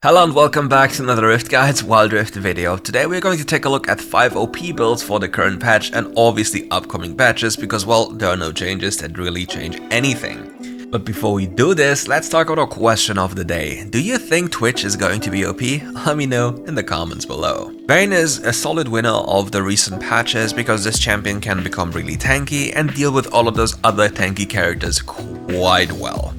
Hello and welcome back to another RiftGuides WildRift video. Today we're going to take a look at 5 OP builds for the current patch and obviously upcoming patches because, well, there are no changes that really change anything. But before we do this, let's talk about our question of the day. Do you think Twitch is going to be OP? Let me know in the comments below. Vayne is a solid winner of the recent patches because this champion can become really tanky and deal with all of those other tanky characters quite well.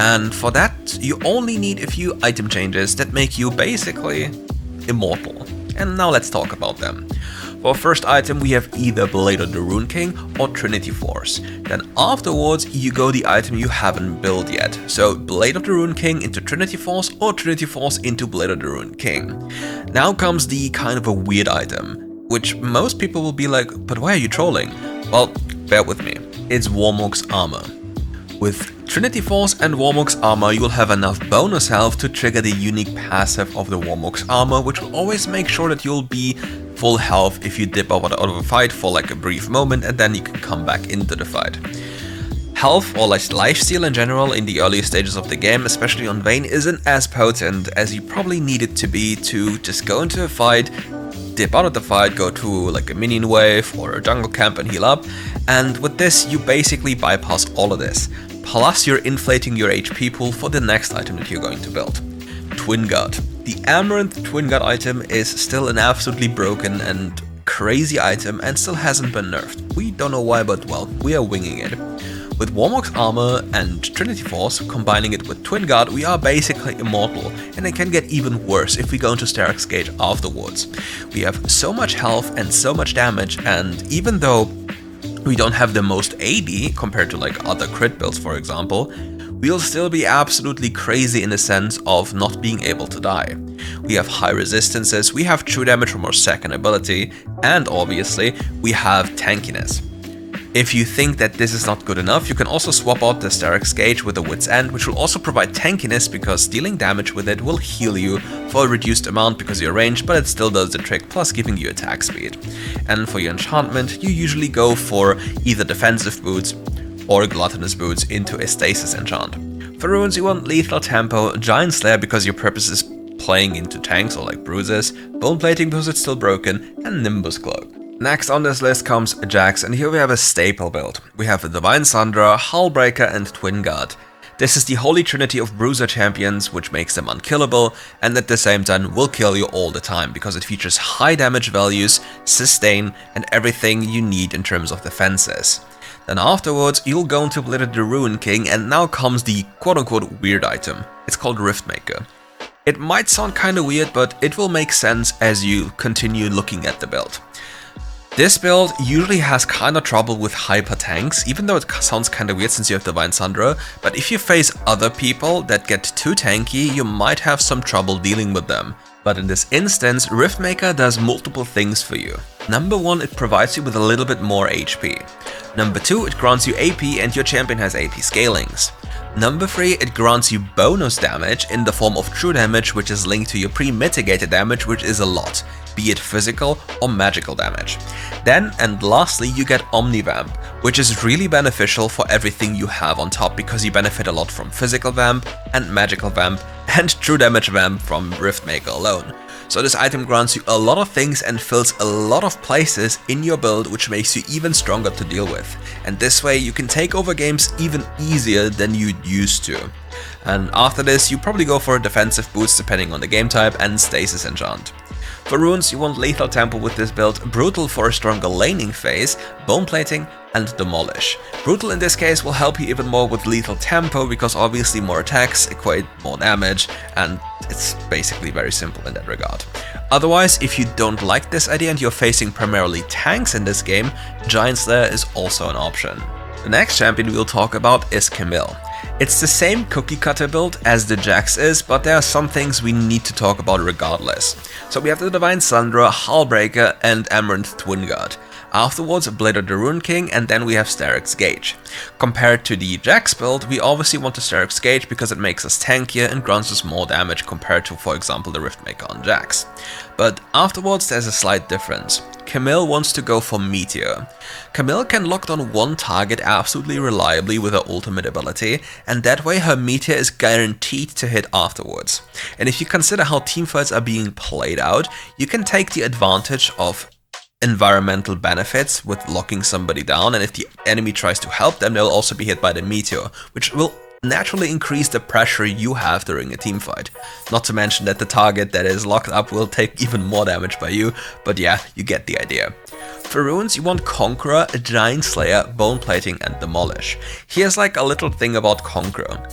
And for that, you only need a few item changes that make you basically immortal. And now let's talk about them. For our first item, we have either Blade of the Rune King or Trinity Force. Then afterwards, you go the item you haven't built yet. So Blade of the Rune King into Trinity Force or Trinity Force into Blade of the Rune King. Now comes the kind of a weird item, which most people will be like, but why are you trolling? Well, bear with me. It's Warmog's Armor. With Trinity Force and Warmog's Armor, you will have enough bonus health to trigger the unique passive of the Warmog's Armor, which will always make sure that you'll be full health if you dip out of a fight for like a brief moment and then you can come back into the fight. Health or like lifesteal in general in the earlier stages of the game, especially on Vayne, isn't as potent as you probably need it to be to just go into a fight, dip out of the fight, go to like a minion wave or a jungle camp and heal up, and with this you basically bypass all of this. Plus you're inflating your HP pool for the next item that you're going to build. Twin Guard. The Amaranth Twin Guard item is still an absolutely broken and crazy item and still hasn't been nerfed. We don't know why, but well, we are winging it. With Warmog's Armor and Trinity Force, combining it with Twin Guard, we are basically immortal, and it can get even worse if we go into Starrick's Gauge afterwards. We have so much health and so much damage, and even though we don't have the most AD compared to like other crit builds, for example, we'll still be absolutely crazy in the sense of not being able to die. We have high resistances, we have true damage from our second ability, and obviously we have tankiness. If you think that this is not good enough, you can also swap out the Starrick's Gauge with the Wit's End, which will also provide tankiness because dealing damage with it will heal you for a reduced amount because you're ranged, but it still does the trick, plus giving you attack speed. And for your enchantment, you usually go for either defensive boots or gluttonous boots into a stasis enchant. For runes, you want Lethal Tempo, Giant Slayer because your purpose is playing into tanks or like bruises, Bone Plating because it's still broken, and Nimbus Cloak. Next on this list comes Jax, and here we have a staple build. We have a Divine Sundra, Hullbreaker and Twin Guard. This is the holy trinity of bruiser champions, which makes them unkillable, and at the same time will kill you all the time, because it features high damage values, sustain, and everything you need in terms of defenses. Then afterwards, you'll go into Blade of the Rune King, and now comes the quote-unquote weird item. It's called Riftmaker. It might sound kinda weird, but it will make sense as you continue looking at the build. This build usually has kinda trouble with hyper tanks, even though it sounds kinda weird since you have Divine Sundra, but if you face other people that get too tanky, you might have some trouble dealing with them. But in this instance, Riftmaker does multiple things for you. Number 1, it provides you with a little bit more HP. Number 2, it grants you AP and your champion has AP scalings. Number 3, it grants you bonus damage in the form of true damage, which is linked to your pre-mitigated damage, which is a lot, be it physical or magical damage. Then, and lastly, you get Omnivamp, which is really beneficial for everything you have on top because you benefit a lot from physical vamp and magical vamp and true damage vamp from Riftmaker alone. So this item grants you a lot of things and fills a lot of places in your build, which makes you even stronger to deal with. And this way you can take over games even easier than you used to. And after this, you probably go for a defensive boost depending on the game type and stasis enchant. For runes, you want Lethal Tempo with this build, Brutal for a stronger laning phase, Bone Plating, and Demolish. Brutal in this case will help you even more with Lethal Tempo because obviously more attacks equate more damage, and it's basically very simple in that regard. Otherwise, if you don't like this idea and you're facing primarily tanks in this game, Giant Slayer is also an option. The next champion we'll talk about is Camille. It's the same cookie cutter build as the Jax is, but there are some things we need to talk about regardless. So we have the Divine Sundra, Hullbreaker and Amaranth Twin Guard. Afterwards, Blade of the Rune King, and then we have Starrick's Gauge. Compared to the Jax build, we obviously want the Starrick's Gauge because it makes us tankier and grants us more damage compared to, for example, the Riftmaker on Jax. But afterwards, there's a slight difference. Camille wants to go for Meteor. Camille can lock on one target absolutely reliably with her ultimate ability, and that way her Meteor is guaranteed to hit afterwards. And if you consider how teamfights are being played out, you can take the advantage of environmental benefits with locking somebody down, and if the enemy tries to help them, they'll also be hit by the Meteor, which will naturally increase the pressure you have during a teamfight. Not to mention that the target that is locked up will take even more damage by you, but yeah, you get the idea. For runes, you want Conqueror, Giant Slayer, Bone Plating, and Demolish. Here's like a little thing about Conqueror.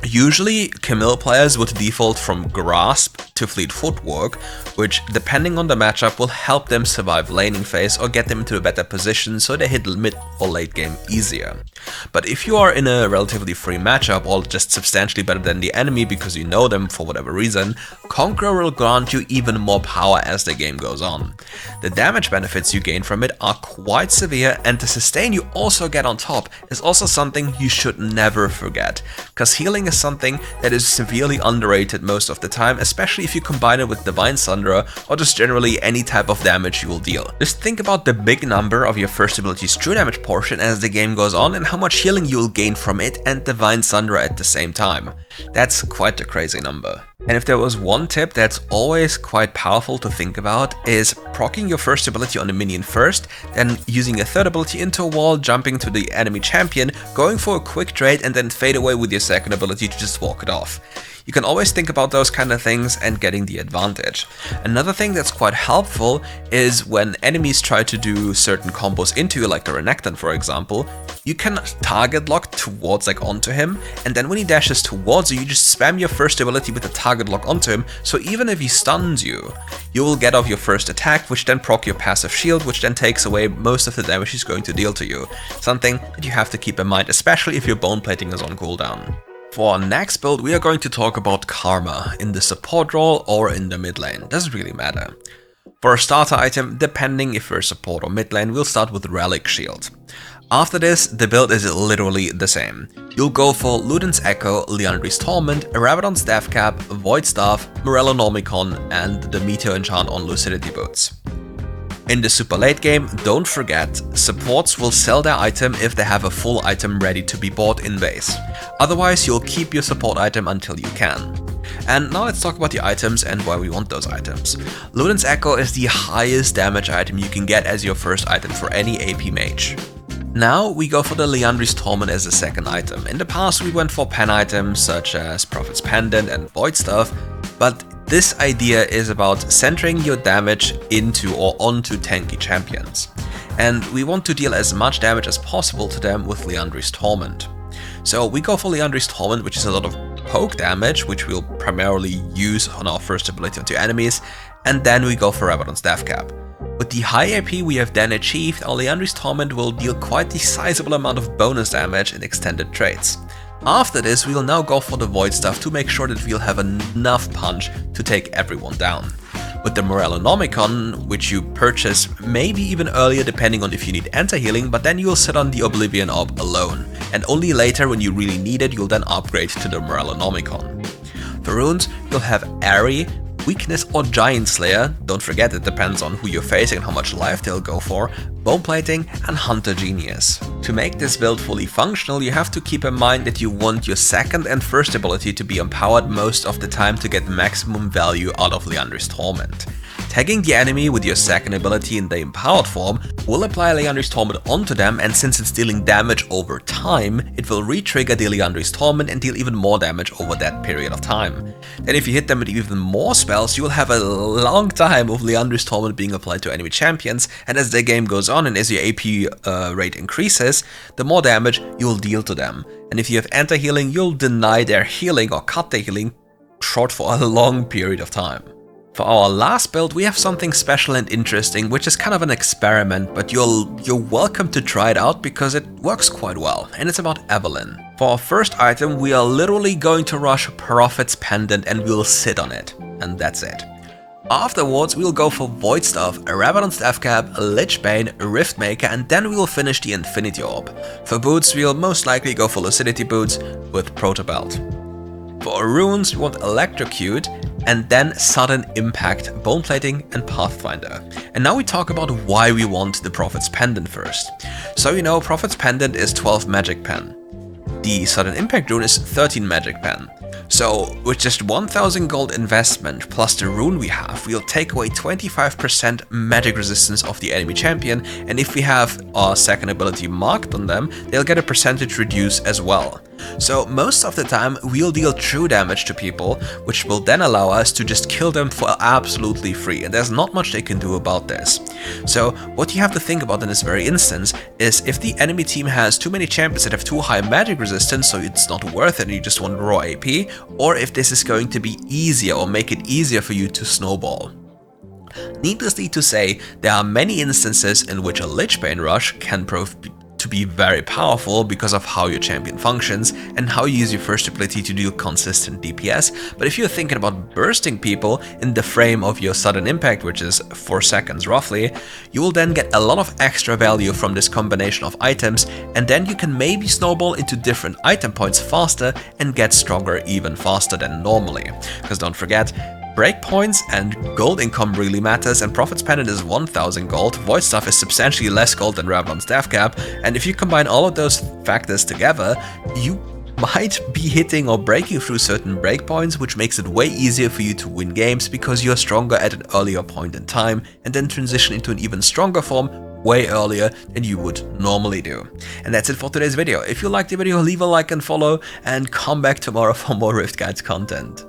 Usually, Camille players would default from Grasp to Fleet Footwork, which, depending on the matchup, will help them survive laning phase or get them into a better position so they hit mid or late game easier. But if you are in a relatively free matchup or just substantially better than the enemy because you know them for whatever reason, Conqueror will grant you even more power as the game goes on. The damage benefits you gain from it are quite severe, and the sustain you also get on top is also something you should never forget, because healing is something that is severely underrated most of the time, especially if you combine it with Divine Sunderer or just generally any type of damage you will deal. Just think about the big number of your first ability's true damage portion as the game goes on and how much healing you will gain from it and Divine Sunderer at the same time. That's quite a crazy number. And if there was one tip that's always quite powerful to think about, is proccing your first ability on a minion first, then using a third ability into a wall, jumping to the enemy champion, going for a quick trade, and then fade away with your second ability to just walk it off. You can always think about those kind of things and getting the advantage. Another thing that's quite helpful is when enemies try to do certain combos into you, like the Renekton for example, you can target lock towards, like onto him, and then when he dashes towards you, you just spam your first ability with the target lock onto him, so even if he stuns you, you will get off your first attack, which then proc your passive shield, which then takes away most of the damage he's going to deal to you. Something that you have to keep in mind, especially if your bone plating is on cooldown. For our next build, we are going to talk about Karma in the support role or in the mid lane, doesn't really matter. For a starter item, depending if we're support or mid lane, we'll start with Relic Shield. After this, the build is literally the same. You'll go for Luden's Echo, Liandry's Torment, Rabadon's Death Cap, Void Staff, Morellonomicon, and the Meteor Enchant on Lucidity Boots. In the super late game, don't forget, supports will sell their item if they have a full item ready to be bought in base. Otherwise, you'll keep your support item until you can. And now let's talk about the items and why we want those items. Luden's Echo is the highest damage item you can get as your first item for any AP mage. Now we go for the Liandry's Torment as a second item. In the past we went for pen items such as Prophet's Pendant and Void Stuff, but this idea is about centering your damage into or onto tanky champions. And we want to deal as much damage as possible to them with Liandry's Torment. So we go for Liandry's Torment, which is a lot of poke damage, which we'll primarily use on our first ability onto enemies, and then we go for Rabadon's Death Cap. With the high AP we have then achieved, our Liandry's Torment will deal quite the sizable amount of bonus damage in extended trades. After this, we'll now go for the Void Stuff to make sure that we'll have enough punch to take everyone down. With the Morellonomicon, which you purchase maybe even earlier depending on if you need anti-healing, but then you'll sit on the Oblivion Orb alone, and only later when you really need it, you'll then upgrade to the Morellonomicon. For runes, you'll have Airy, Weakness or Giant Slayer, don't forget it depends on who you're facing and how much life they'll go for, Bone Plating and Hunter Genius. To make this build fully functional, you have to keep in mind that you want your second and first ability to be empowered most of the time to get maximum value out of Liandry's Torment. Tagging the enemy with your second ability in the empowered form will apply Liandry's Torment onto them, and since it's dealing damage over time, it will re-trigger the Liandry's Torment and deal even more damage over that period of time. Then if you hit them with even more spells, you will have a long time of Liandry's Torment being applied to enemy champions, and as the game goes on and as your AP rate increases, the more damage you will deal to them. And if you have anti-healing, you'll deny their healing or cut their healing short for a long period of time. For our last build, we have something special and interesting, which is kind of an experiment, but you're welcome to try it out because it works quite well, and it's about Evelynn. For our first item, we are literally going to rush Prophet's Pendant and we'll sit on it, and that's it. Afterwards, we'll go for Void Staff, a Rabadon Staff Cap, a Lich Bane, a Rift Maker, and then we will finish the Infinity Orb. For boots, we'll most likely go for Lucidity Boots with Proto Belt. For runes, we want Electrocute, and then Sudden Impact, Bone Plating, and Pathfinder. And now we talk about why we want the Prophet's Pendant first. So you know, Prophet's Pendant is 12 Magic Pen. The Sudden Impact rune is 13 Magic Pen. So with just 1000 gold investment plus the rune we have, we'll take away 25% magic resistance of the enemy champion, and if we have our second ability marked on them, they'll get a percentage reduce as well. So most of the time we'll deal true damage to people, which will then allow us to just kill them for absolutely free, and there's not much they can do about this. So what you have to think about in this very instance is if the enemy team has too many champions that have too high magic resistance, so it's not worth it and you just want raw AP, or if this is going to be easier or make it easier for you to snowball. Needlessly to say, there are many instances in which a Lich Bane rush can prove to be very powerful because of how your champion functions and how you use your first ability to deal consistent DPS, but if you're thinking about bursting people in the frame of your sudden impact, which is 4 seconds roughly, you will then get a lot of extra value from this combination of items, and then you can maybe snowball into different item points faster and get stronger even faster than normally. Because don't forget, breakpoints and gold income really matters, and Prophet's Pendant is 1000 gold, Void Staff is substantially less gold than Rabadon Staff Cap, and if you combine all of those factors together, you might be hitting or breaking through certain breakpoints, which makes it way easier for you to win games because you're stronger at an earlier point in time, and then transition into an even stronger form way earlier than you would normally do. And that's it for today's video. If you liked the video, leave a like and follow, and come back tomorrow for more RiftGuides content.